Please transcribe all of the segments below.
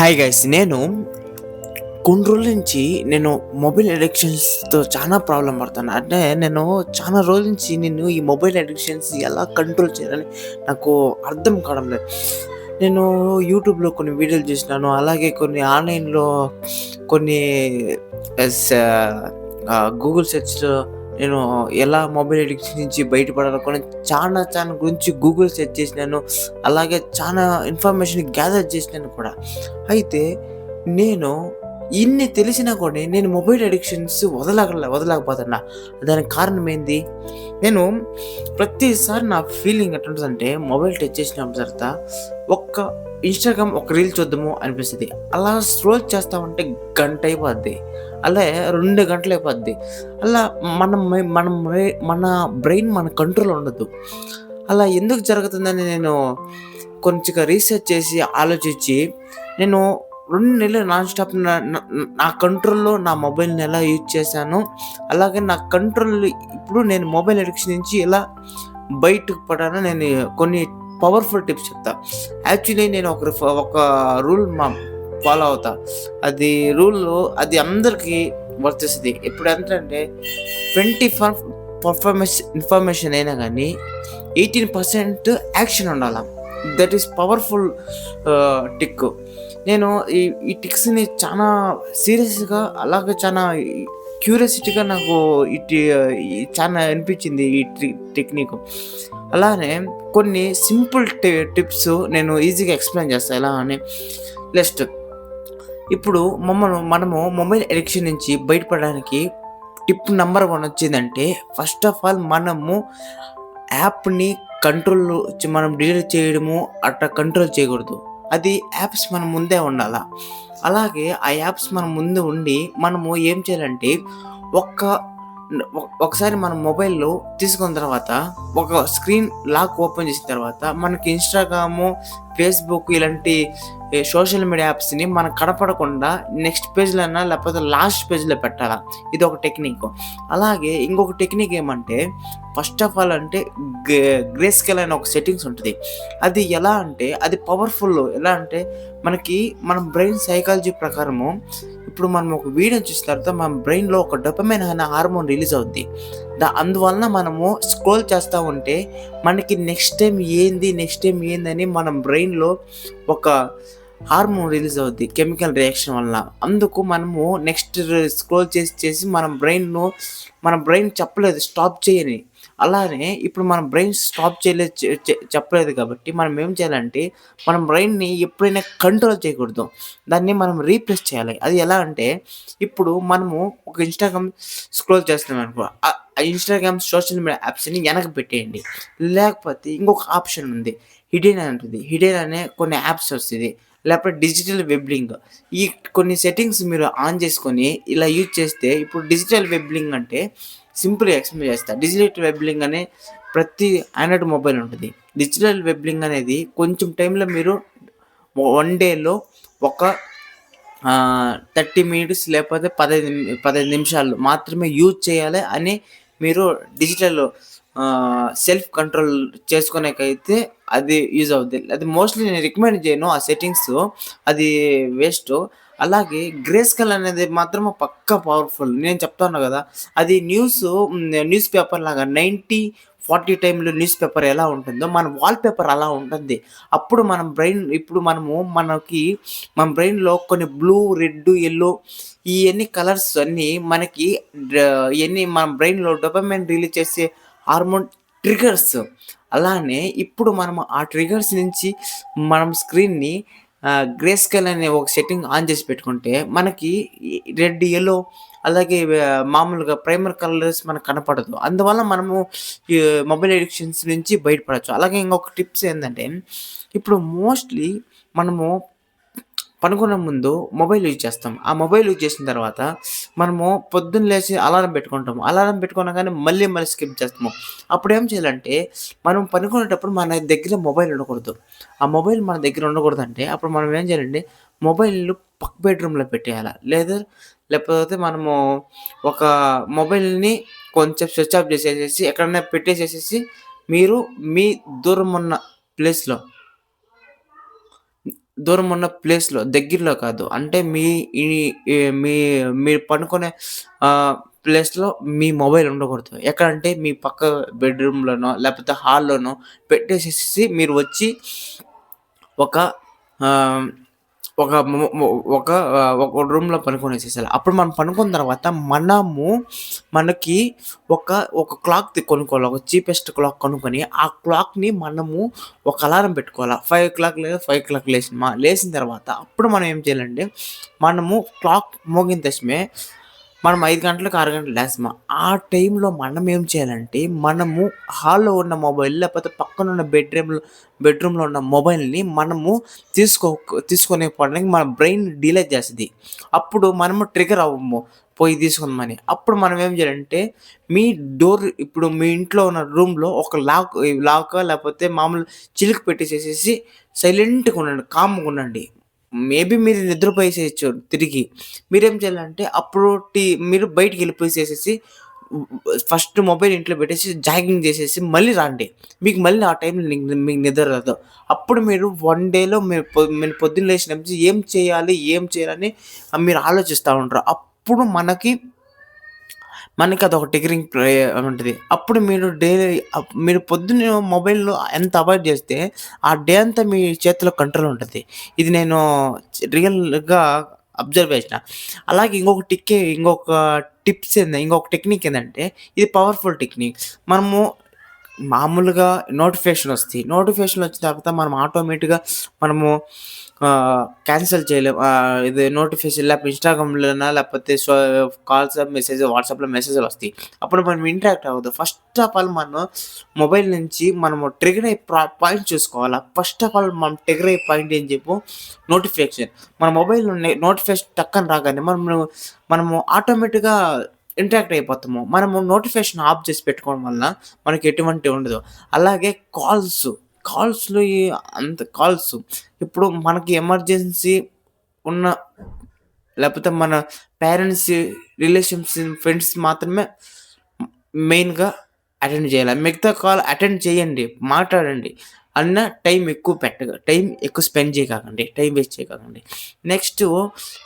Hi guys నేను కొన్ని రోజుల నుంచి నేను మొబైల్ అడిక్షన్స్‌తో చానా ప్రాబ్లమ్ పడుతున్నా. అంటే నేను చానా రోజుల నుంచి ఈ మొబైల్ అడిక్షన్స్ ఎలా కంట్రోల్ చేయాలని నాకు అర్థం కావడం లేదు. నేను యూట్యూబ్‌లో కొన్ని వీడియోలు చూసినాను. అలాగే కొన్ని ఆన్‌లైన్‌లో కొన్ని స గూగుల్ సెర్చ్‌లో నేను ఎలా మొబైల్ అడిక్షన్ నుంచి బయటపడాలో కొన్ని చానా గురించి గూగుల్ సెర్చ్ చేసినాను. అలాగే చానా ఇన్ఫర్మేషన్ గ్యాదర్ చేసినాను కూడా. అయితే నేను ఇన్ని తెలిసినా కూడా నేను మొబైల్ అడిక్షన్స్ వదలలేకపోతున్నా. దానికి కారణం ఏంది? నేను ప్రతిసారి నా ఫీలింగ్ ఎట్లుంటదంటే మొబైల్ టచ్ చేసిన తర్వాత ఒక్క ఇన్‌స్టాగ్రామ్ ఒక రీల్ చూద్దాము అనిపిస్తది. అలా స్క్రోల్ చేస్తా ఉంటే గంట అయిపోద్ది. అలా 2 గంటలయిపోద్ది. అలా మన బ్రెయిన్ మన కంట్రోల్‌లో ఉండదు. అలా ఎందుకు జరుగుతుందని నేను కొంచెంగా రీసెర్చ్ చేసి ఆలోచించి నేను 2 నెలలు నాన్ స్టాప్ నా నా నా కంట్రోల్‌లో నా మొబైల్‌ని ఎలా యూజ్ చేశానో, అలాగే నా కంట్రోల్ ఇప్పుడు నేను మొబైల్ అడిక్షన్ నుంచి ఎలా బయటకు పడానో నేను కొన్ని పవర్‌ఫుల్ టిప్స్ చెప్తా. యాక్చువల్లీ నేను ఒక రూల్ ఫాలో అవుతా. అది రూలు అది అందరికి వర్తిస్తది. ఎప్పుడంటే 20 ఇన్ఫర్మేషన్ అయినా గానీ 18% యాక్షన్ ఉండాల. That is powerful tick. నేను ఈ ఈ టిక్స్‌ని చానా సీరియస్‌గా అలాగే చానా క్యూరియాసిటీగా నాకు చానా అనిపించింది ఈ టెక్నిక్. అలానే కొన్ని సింపుల్ టిప్స్ నేను ఈజీగా ఎక్స్‌ప్లెయిన్ చేస్తా. ఎలా అని నెక్స్ట్ ఇప్పుడు మనము మొబైల్ అడిక్షన్ నుంచి బయటపడడానికి టిప్ నంబర్ 1 వచ్చిందంటే ఫస్ట్ ఆఫ్ ఆల్ మనము యాప్‌ని మనం డిలీట్ చేయడము అట్లా కంట్రోల్ చేయకూడదు. అది యాప్స్ మన ముందే ఉండాల. అలాగే ఆ యాప్స్ మన ముందు ఉండి మనము ఏం చేయాలంటే ఒక్క ఒకసారి మన మొబైల్‌లో తీసుకున్న తర్వాత ఒక స్క్రీన్ లాక్ ఓపెన్ చేసిన తర్వాత మనకి ఇన్‌స్టాగ్రాము, ఫేస్‌బుక్ ఇలాంటి సోషల్ మీడియా యాప్స్‌ని మనకు కనపడకుండా నెక్స్ట్ పేజ్‌లోనా లేకపోతే లాస్ట్ పేజ్‌లో పెట్టాల. ఇదొక టెక్నిక్. అలాగే ఇంకొక టెక్నిక్ ఏమంటే ఫస్ట్ ఆఫ్ ఆల్ అంటే గ్రే స్కేల్ అనే ఒక సెట్టింగ్స్ ఉంటది. అది ఎలా అంటే అది పవర్‌ఫుల్. ఎలా అంటే మన బ్రెయిన్ సైకాలజీ ప్రకారము ఇప్పుడు మనం ఒక వీడియో చూసిన తర్వాత మన బ్రెయిన్‌లో ఒక డోపమైన్ అనే హార్మోన్ రిలీజ్ అవుద్ది. అందువలన మనము స్క్రోల్ చేస్తా ఉంటే మనకి నెక్స్ట్ టైమ్ ఏందని మన బ్రెయిన్‌లో ఒక హార్మోన్ రిలీజ్ అవుద్ది. కెమికల్ రియాక్షన్ వలన. అందుకు మనము నెక్స్ట్ స్క్రోల్ చేసి మన బ్రెయిన్ చెప్పలేదు స్టాప్ చెయ్యని. అలానే ఇప్పుడు మన బ్రెయిన్ స్టాప్ చేయలేదు చెప్పలేదు కాబట్టి మనం ఏం చేయాలంటే మన బ్రెయిన్‌ని ఎప్పుడైనా కంట్రోల్ చేయకూడదు. దాన్ని మనం రీప్లేస్ చేయాలి. అది ఎలా అంటే ఇప్పుడు మనము ఒక ఇన్‌స్టాగ్రామ్ స్క్రోల్ చేస్తున్నామనుకో ఆ ఇన్‌స్టాగ్రామ్ సోషల్ మీడియా యాప్స్‌ని వెనక పెట్టేయండి. లేకపోతే ఇంకొక ఆప్షన్ ఉంది. హిడెన్ అని ఉంటది. హిడెన్ అనే కొన్ని యాప్స్ వస్తది. లేకపోతే డిజిటల్ వెబ్లింగ్. ఈ కొన్ని సెట్టింగ్స్ మీరు ఆన్ చేసుకొని ఇలా యూజ్ చేస్తే ఇప్పుడు డిజిటల్ వెబ్లింగ్ అంటే సింపుల్‌గా ఎక్స్‌ప్లెయిన్ చేస్తా. డిజిటల్ వెబ్లింగ్ అనే ప్రతి ఆండ్రాయిడ్ మొబైల్ ఉంటది. డిజిటల్ వెబ్లింగ్ అనేది కొంచెం టైంలో మీరు 1 డేలో ఒక 30 మినిట్స్ లేకపోతే 15 నిమిషాలు మాత్రమే యూజ్ చేయాలి అని మీరు డిజిటల్ సెల్ఫ్ కంట్రోల్ చేసుకునేకైతే అది యూజ్ అవుద్ది. అది మోస్ట్‌లీ నేను రికమెండ్ చేయను ఆ సెట్టింగ్సు. అది వేస్టు. అలాగే గ్రే స్కేల్ అనేది మాత్రం పక్కా పవర్‌ఫుల్. నేను చెప్తా ఉన్నా గదా! అది న్యూస్ పేపర్ లాగా 90, 40 టైమ్‌లో న్యూస్ పేపర్ ఎలా ఉంటుందో మన వాల్ పేపర్ అలా ఉంటుంది. అప్పుడు మన బ్రెయిన్‌లో కొన్ని బ్లూ, రెడ్, యెల్లో ఇయన్నీ కలర్స్ అన్నీ మనకి ఇయన్నీ మన బ్రెయిన్‌లో డోపమైన్ రిలీజ్ చేసే హార్మోన్ ట్రిగ్గర్స్. అలానే ఇప్పుడు మనం ఆ ట్రిగ్గర్స్ నుంచి మనం స్క్రీన్‌ని గ్రే స్కేల్ అనే ఒక సెట్టింగ్ ఆన్ చేసి పెట్టుకుంటే మనకి రెడ్, యెల్లో అలాగే మామూలుగా ప్రైమర్ కలర్స్ మనకు కనపడదు. అందువల్ల మనము ఈ మొబైల్ అడిక్షన్స్ నుంచి బయటపడొచ్చు. అలాగే ఇంకొక టిప్స్ ఏందంటే ఇప్పుడు మోస్ట్‌లీ మనము పనుకునే ముందు మొబైల్ యూజ్ చేస్తాం. ఆ మొబైల్ యూజ్ చేసిన తర్వాత మనము పొద్దున్న లేసి అలారం పెట్టుకుంటాము. అలారం పెట్టుకునంగానే మళ్ళీ స్కిప్ చేస్తాము. అప్పుడేం చేయాలంటే మనం పనుకునేటప్పుడు మన దగ్గర మొబైల్ ఉండకూడదు. ఆ మొబైల్ మన దగ్గర ఉండకూడదంటే అప్పుడు మనం ఏం చేయాలంటే మొబైల్‌ను పక్క బెడ్‌రూమ్‌లో పెట్టేయాల. లేకపోతే మనము ఒక మొబైల్‌ని కొంచెం స్విచ్ ఆఫ్ చేసేసేసి ఎక్కడన్నా పెట్టేసేసేసి మీరు మీ దూరం ఉన్న ప్లేస్‌లో దూరం ఉన్న ప్లేస్‌లో దగ్గరలో కాదు. అంటే ఈ ఈ మీ మీరు పనుకునే ప్లేస్‌లో మీ మొబైల్ ఉండకూడదు. ఎక్కడంటే మీ పక్క బెడ్‌రూమ్‌లోనో లేపోతే హాల్‌లోనో పెట్టేసేసి మీరు వచ్చి ఒక ఆహ్, ఒక మొ మొ ఒక రూమ్‌లో పనుకొనేసేసేయాలి. అప్పుడు మనం పనుకున్న తర్వాత మనకి ఒక ఒక కొనుక్కోవాలి. ఒక చీపెస్ట్ క్లాక్ కొనుక్కొని, ఆ క్లాక్‌ని మనము ఒక అలారం పెట్టుకోవాల. 5:00 లేదా 5:00 లేసిన తర్వాత అప్పుడు మనం ఏం చేయాలంటే, మనము క్లాక్ మోగిన తక్షణమే మనం 5 గంటలకు, 6 గంటలకు లేస్తామా, ఆ టైంలో మనం ఏం చేయాలంటే, మనము హాల్‌లో ఉన్న మొబైల్ లేకపోతే పక్కనున్న బెడ్‌రూమ్‌లో ఉన్న మొబైల్‌ని మనము తీసుకొనిపోవడానికి మన బ్రెయిన్ డిలే చేస్తది. అప్పుడు మనము ట్రిగ్గర్ అవ్వము. పోయి తీసుకుందామని. అప్పుడు మనం ఏం చేయాలంటే, ఇప్పుడు మీ ఇంట్లో ఉన్న రూమ్‌లో ఒక లాకో లేకపోతే మామూలు చిలుకు పెట్టేసేసేసి సైలెంట్‌గా ఉండండి. కామ్‌గా ఉండండి. మేబీ మీరు నిద్రపోయేసేయొచ్చు తిరిగి. మీరేం చేయాలంటే అప్పుడు మీరు బయటికెళ్ళిపోయేసేసేసి ఫస్ట్ మొబైల్ ఇంట్లో పెట్టేసి జాగింగ్ చేసేసి మళ్ళీ రండి. మీకు మళ్ళీ ఆ టైంలో మీకు నిద్ర రాదు. అప్పుడు మీరు వన్ డేలో మీరు పొద్దున్న లేసినప్పటి నుంచి ఏం చేయాలి? ఏం చేయాలని మీరు ఆలోచిస్తా ఉంటారు. అప్పుడు మనకదొక ట్రిగ్గరింగ్ ఉంటది. అప్పుడు మీరు పొద్దున్నే మొబైల్‌లో ఎంత అవాయిడ్ చేస్తే, ఆ డే అంతా మీ చేతిలో కంట్రోల్ ఉంటది. ఇది నేను రియల్‌గా అబ్జర్వ్ చేసిన. అలాగే ఇంకొక టెక్నిక్ ఏందంటే, ఇది పవర్‌ఫుల్ టెక్నిక్. మనము మామూలుగా నోటిఫికేషనొచ్చిన తర్వాత మనం ఆటోమేటిక్‌గా మనము క్యాన్సెల్ చేయలేం. ఇది నోటిఫికేషన్ లేకపోతే ఇన్‌స్టాగ్రామ్‌లోనా లేకపోతే కాల్స్, వాట్సాప్‌లో మెసేజ్‌లొస్తాయి. అప్పుడు మనం ఇంటరాక్ట్ అవ్వద్దు. ఫస్ట్ ఆఫ్ ఆల్ మొబైల్ నుంచి మనము ట్రిగ్గర్ అయ్యే పాయింట్ చూసుకోవాలా. ఫస్ట్ ఆఫ్ ఆల్ మనం ట్రిగ్గర్ అయ్యే పాయింట్ ఏం చెప్పు నోటిఫికేషన్. మన మొబైల్‌లో నోటిఫికేషన్ టక్కని రాగానే మనము ఆటోమేటిక్‌గా ఇంటరాక్ట్ అయిపోతాము. మనము నోటిఫికేషన్ ఆఫ్ చేసి పెట్టుకోవడం వల్ల మనకి ఎటువంటి ఉండదు. అలాగే కాల్స్‌లో కాల్స్ ఇప్పుడు మనకి ఎమర్జెన్సీ ఉన్న లేపోతే మన పేరెంట్స్, రిలేషన్స్, ఫ్రెండ్స్ మాత్రమే మెయిన్‌గా అటెండ్ చేయాల. మిగతా కాల్ అటెండ్ చేయండి. మాట్లాడండి. టైం ఎక్కువ స్పెండ్ చేయకండి. టైం వేస్ట్ చేయకండి. నెక్స్టు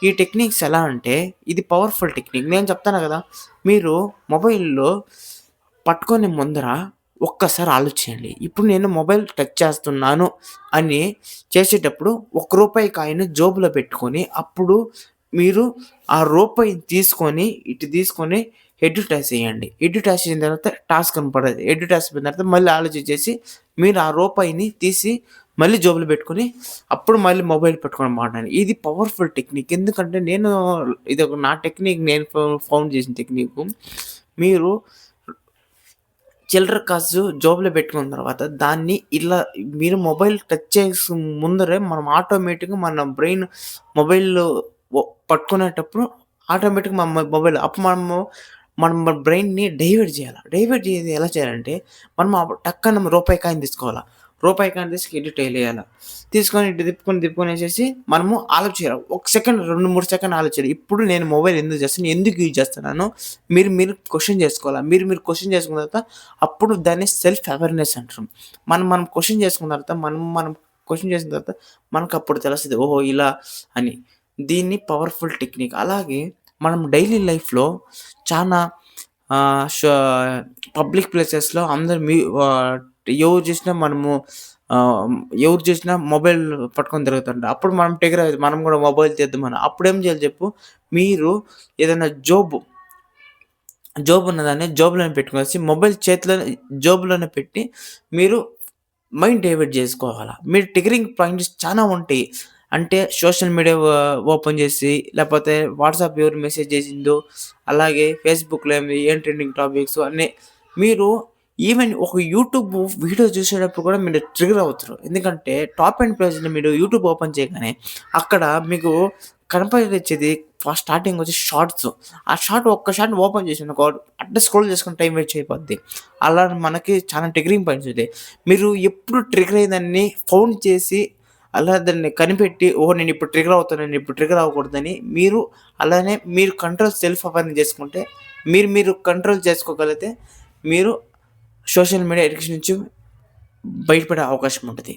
ఈ టెక్నిక్స్ ఎలా అంటే ఇది పవర్‌ఫుల్ టెక్నిక్. నేను చెప్తాను గదా! మీరు మొబైల్‌లో పట్టుకునే ముందర ఒక్కసారి ఆలోచించండి. ఇప్పుడు నేను మొబైల్ టచ్ చేస్తున్నాను అని చేసేటప్పుడు రూ. 1 కాయిన్ జోబులో పెట్టుకొని, అప్పుడు మీరు ఆ రూపాయిని తీసుకొని హెడ్ టచ్ చేయండి. హెడ్ టచ్ చేసిన తర్వాత టాస్క్ కనపడది. హెడ్ టచ్ అయిపోయిన తర్వాత మళ్ళీ ఆలోచించేసి మీరు ఆ రూపాయిని తీసి మళ్ళీ జోబులో పెట్టుకొని, అప్పుడు మళ్ళీ మొబైల్ పట్టుకొని మాట్లాడండి. ఇది పవర్‌ఫుల్ టెక్నిక్. ఎందుకంటే ఇదొక నా టెక్నిక్ నేను ఫౌండ్ చేసిన టెక్నికు. మీరు చిల్లర కాసు జోబులో పెట్టుకున్న తర్వాత మీరు మొబైల్ టచ్ చేసే ముందరే మనం ఆటోమేటిక్‌గా మన బ్రెయిన్ మొబైల్‌లో ఒ పట్టుకునేటప్పుడు ఆటోమేటిక్‌గా మన మొబైల్ అప్పుడు మన బ్రెయిన్‌ని డైవర్ట్ చేయాల. డైవర్ట్ చేసేది ఎలా చేయాలంటే మనం టక్కన రూపాయి కాయిన్ తీసుకోవాల. రూపాయి కాయిన్ తీసి ఎడిట్ ఎయ్యాల. తీసుకొని ఇటు తిప్పుకొనేసేసి మనము ఆలోచించాలి. ఒక సెకండ్ 2, 3 సెకండ్లు ఆలోచించాలి. ఇప్పుడు నేను మొబైల్ ఎందుకు చేస్తున్నాను? ఎందుకు యూజ్ చేస్తున్నాను? మీరు క్వెషన్ చేసుకోవాల. మీరు క్వెషన్ చేసుకున్న తర్వాత అప్పుడు దాన్ని సెల్ఫ్ అవేర్‌నెస్ అంటారు. మనం క్వెషన్ చేసుకున్న తర్వాత మనం క్వెషన్ చేసిన తర్వాత మనకప్పుడు తెలుస్తది. ఓహో! ఇలా అని. దీన్ని పవర్‌ఫుల్ టెక్నిక్. అలాగే మనం డైలీ లైఫ్‌లో చానా ఆహ్, ష పబ్లిక్ ప్లేసెస్‌లో అందరూ ఎవరు చూసినా ఆహ్, ఎవరు చూసినా మొబైల్ పట్టుకొని తిరుగుతుంటారు. అప్పుడు మనం కూడా మొబైల్ తీద్దామని. అప్పుడేం చేయాలి చెప్పు? మీరు ఏదైనా జోబ్ ఉన్నదాన్ని జోబులోనే పెట్టుకొనేసి మొబైల్ జోబులోనే పెట్టి మీరు మైండ్ డైవర్ట్ జేసుకోవాల. మీరు ట్రిగ్గరింగ్ పాయింట్స్ చానా ఉంటాయి. అంటే సోషల్ మీడియా ఓపెన్ జేసి, లేపోతే వాట్సాప్ ఎవరు మెసేజ్ జేసిందో, అలాగే ఫేస్‌బుక్‌లో ఏం ట్రెండింగ్ టాపిక్స్ అన్నీ మీరు ఈవెన్ ఒక యూట్యూబ్ వీడియో చూసేటప్పుడు కూడా మీరు ట్రిగ్గర్ అవుతారు. ఎందుకంటే టాప్ అండ్ పేజ్‌లో మీరు యూట్యూబ్ ఓపెన్ చేయగానే అక్కడ మీకు కనపడొచ్చేది స్టార్టింగ్ వచ్చి షార్ట్స్. ఒక్క షార్ట్ ఓపెన్ చేశాననుకో అట్టే స్క్రోల్ చేసుకొని టైం వేస్ట్ అయిపోద్ది. అలా మనకి చాలా ట్రిగ్గరింగ్ పాయింట్స్ ఉంటాయి. మీరు ఎప్పుడు ట్రిగ్గర్ అయ్యేదాన్ని ఫౌండ్ చేసి, అలా దాన్ని కనిపెట్టి, ఓహో! నేనిప్పుడు ట్రిగ్గర్ అవుతాను. నేనిప్పుడు ట్రిగ్గర్ అవ్వకూడదని అలానే మీరు సెల్ఫ్ అవేర్‌నెస్ చేసుకుంటే, మీరు కంట్రోల్ చేసుకోగలిగితే, మీరు సోషల్ మీడియా అడిక్షన్ నుంచి బయటపడే అవకాశం ఉంటది.